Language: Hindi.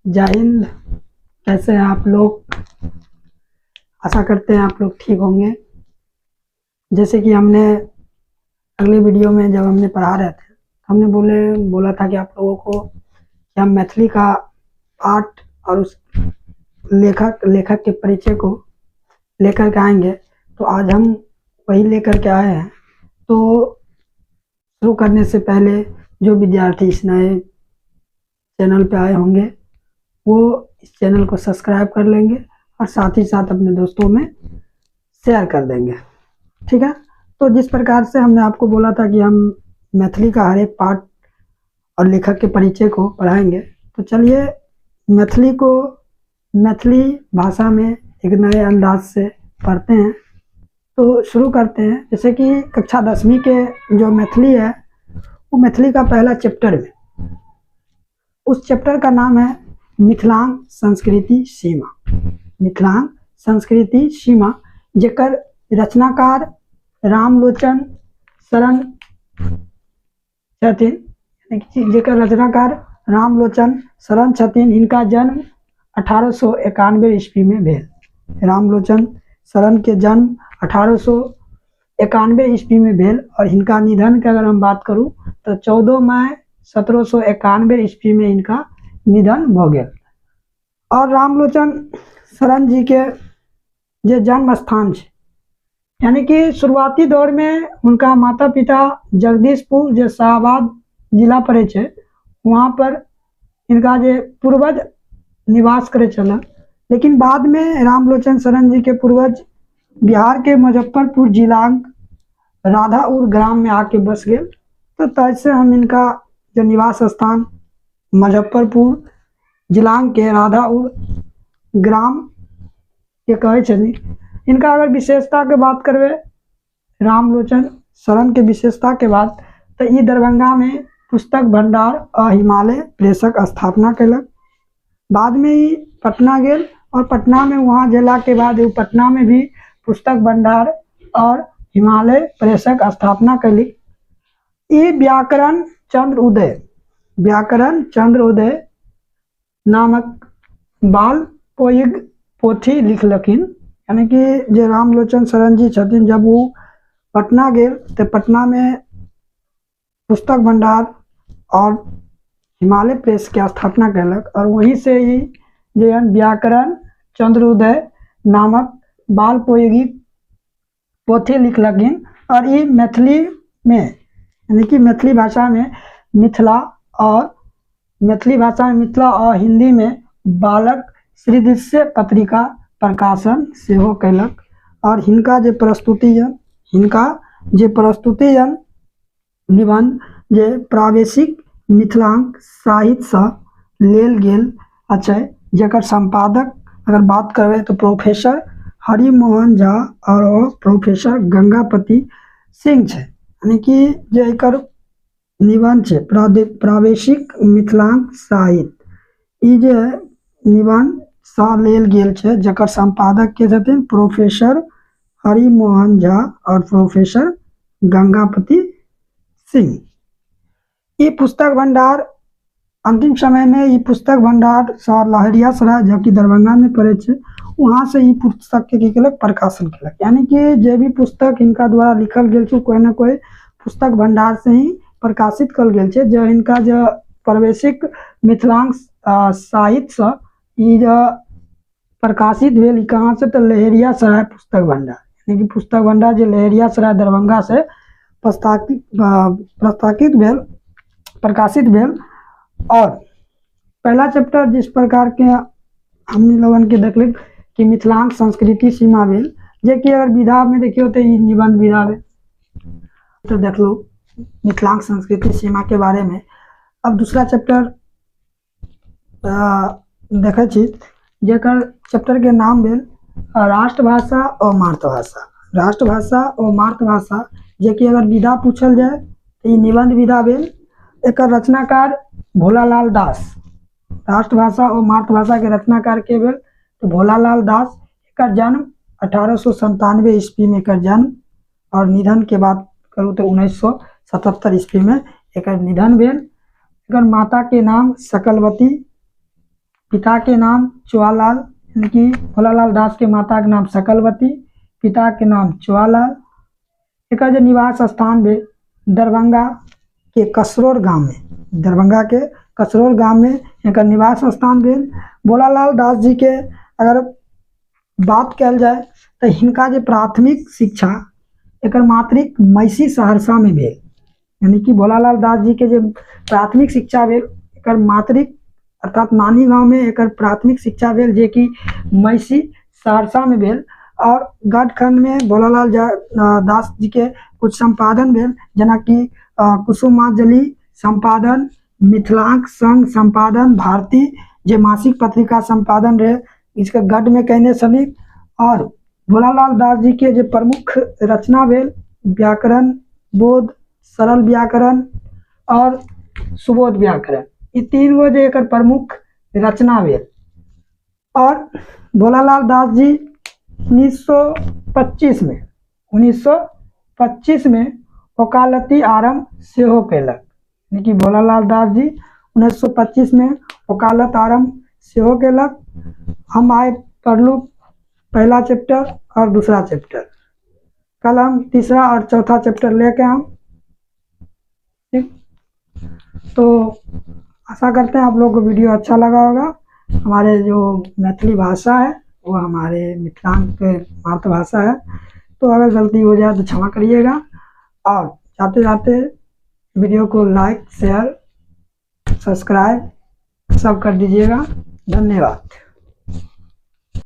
जय हिंद। कैसे हैं आप लोग? आशा करते हैं आप लोग ठीक होंगे। जैसे कि हमने अगली वीडियो में जब हमने पढ़ा रहे थे, हमने बोला था कि आप लोगों को कि हम मैथिली का पाठ और उस लेखक के परिचय को लेकर के आएंगे। तो आज हम वही लेकर के आए हैं। तो शुरू करने से पहले जो विद्यार्थी इस नए चैनल पे आए होंगे वो इस चैनल को सब्सक्राइब कर लेंगे और साथ ही साथ अपने दोस्तों में शेयर कर देंगे। ठीक है। तो जिस प्रकार से हमने आपको बोला था कि हम मैथिली का हर एक पाठ और लेखक के परिचय को पढ़ाएंगे, तो चलिए मैथिली भाषा में एक नए अंदाज से पढ़ते हैं। तो शुरू करते हैं। जैसे कि कक्षा 10वीं के जो मैथिली है वो मैथिली का पहला चैप्टर में, उस चैप्टर का नाम है मिथिलांग संस्कृति सीमा। मिथिलांग संस्कृति सीमा, जेकर रचनाकार रामलोचन शरण छथिन। इनका जन्म 1891 ईस्वी में भेल। रामलोचन शरण के जन्म 1891 ईस्वी में भेल और इनका निधन की अगर हम बात करूँ तो 14 मई 1791 ईस्वी में इनका निधन हो गया। और रामलोचन शरण जी के जो जन्म स्थान है, यानी कि शुरुआती दौर में उनका माता पिता जगदीशपुर जो शाहबाद जिला पड़े छे, वहाँ पर इनका जो पूर्वज निवास करे चला। लेकिन बाद में रामलोचन शरण जी के पूर्वज बिहार के मुजफ्फरपुर जिलांग राधाउर ग्राम में आके बस गए। तो तैसे हम इनका जो निवास स्थान मुजफ्फरपुर जिलांग के राधाउर ग्राम के कहे छनी। इनका अगर विशेषता के बात करवे, रामलोचन शरण के विशेषता के बाद, तो ये दरभंगा में पुस्तक भंडार और हिमालय प्रेसक स्थापना कैलक। बाद में ही पटना गेल और पटना में वहाँ जिला के बाद पटना में भी पुस्तक भंडार और हिमालय प्रेसक स्थापना कैली। ये व्याकरण चंद्र उदय नामक बाल पोयिग पोथी लिखलखिन। यानी कि जो रामलोचन शरण जी छथिन, जब वो पटना गए तो पटना में पुस्तक भंडार और हिमालय प्रेस के स्थापना कैलक और वहीं से ही जो व्याकरण चंद्रोदय नामक बाल पोयगी पोथी लिखलखिन। और ये मैथिली में, यानी कि मैथिली भाषा में मिथिला और हिंदी में बालक श्रीदृश्य पत्रिका प्रकाशन से हो कैलक। और हिनका जो प्रस्तुतिजन निबंध जे प्रावेशिक मिथिलांग साहित्य से लेल गेल अछि, जकर संपादक अगर बात करबे तो प्रोफेसर हरिमोहन झा और प्रोफेसर गंगापति सिंह है। यानी कि जो एकर निबंध है प्रावेशिक मिथिलांग साहित्य, ई जे निबंध सा लेल गेल है, जकर संपादक के छथिन प्रोफेसर हरिमोहन झा और प्रोफेसर गंगापति सिंह। ये पुस्तक भंडार अंतिम समय में ये पुस्तक भंडार लहरियासराय जो कि दरभंगा में पड़े छे, वहाँ से ये पुस्तक के केलक प्रकाशन केलक। यानी कि जो भी पुस्तक इनका द्वारा लिखल गेल छे कोई ना कोई पुस्तक भंडार से ही प्रकाशित कल गेल छे। जो इनका जो प्रवेशिक मिथिलांग साहित्य से ये जो प्रकाशित भेल कहाँ से, तो लहरियासराय पुस्तक भंडार। यानी कि पुस्तक भंडार जो लहरियासराय दरभंगा से प्रकाशित भेल। और पहला चैप्टर जिस प्रकार के हमने लोगन के देखल कि मिथिलांग संस्कृति सीमा भेल, जे कि अगर विधा में देखियो तो ये निबंध विधा में तो देख लो मिथिलांग संस्कृति सीमा के बारे में। अब दूसरा चैप्टर देखे छी, जेकर चैप्टर के नाम भेल राष्ट्रभाषा और मातृभाषा। जे कि अगर विधा पूछल जाए तो ये निबंध विधा भेल। एकर रचनाकार भोलालाल दास। राष्ट्रभाषा और मातृभाषा के रचनाकार के भेल तो भोलालाल दास। एकर जन्म 1897 ईस्वी में एकर जन्म और निधन के बात करूँ तो 1977 ईस्वी में एकर निधन भेल। एकर माता के नाम सकलवती पिता के नाम चुआलाल, यानी कि भोलालाल दास के माता के नाम सकलवती, पिता के नाम चुआलाल। एक जो निवास स्थान भी दरभंगा के कसरोर गांव में, दरभंगा के कसरोर गांव में एक निवास स्थान भी। भोलालाल दास जी के अगर बात कल जाए तो हिनका जो प्राथमिक शिक्षा एक मातृक मैसी सहरसा में भेल, यानी कि भोलालाल दास जी के जो प्राथमिक शिक्षा भेल एक मातृक अर्थात नानी गांव में एक प्राथमिक शिक्षा भेल, जे कि मैसी सहरसा में भेल। और गढ़खंड में भोलालाल दास जी के कुछ संपादन भेल, जना कि कुसुमांजलि संपादन, मिथिलांक संघ संपादन, भारती जे मासिक पत्रिका संपादन रहे इसके गढ़ में कहने सभी। और भोलालाल दास जी के जो प्रमुख रचना भेल व्याकरण बोध, सरल व्याकरण और सुबोध व्याकरण, ये तीन गो जो एक प्रमुख रचना भेल। और भोलालाल दास जी 1925 में वकालती आरंभ सेहो कैलक, यानी कि भोलालाल दास जी 1925 में वकालत आरंभ सेहो कैलक। हम आए पढ़लू पहला चैप्टर और दूसरा चैप्टर, कल हम तीसरा और चौथा चैप्टर लेके हम ठीक। तो आशा करते हैं आप लोगों को वीडियो अच्छा लगा होगा। हमारे जो मैथिली भाषा है वो हमारे मिथिलांक मातृभाषा है, तो अगर गलती हो जाए तो क्षमा करिएगा। और जाते जाते वीडियो को लाइक शेयर सब्सक्राइब सब कर दीजिएगा। धन्यवाद।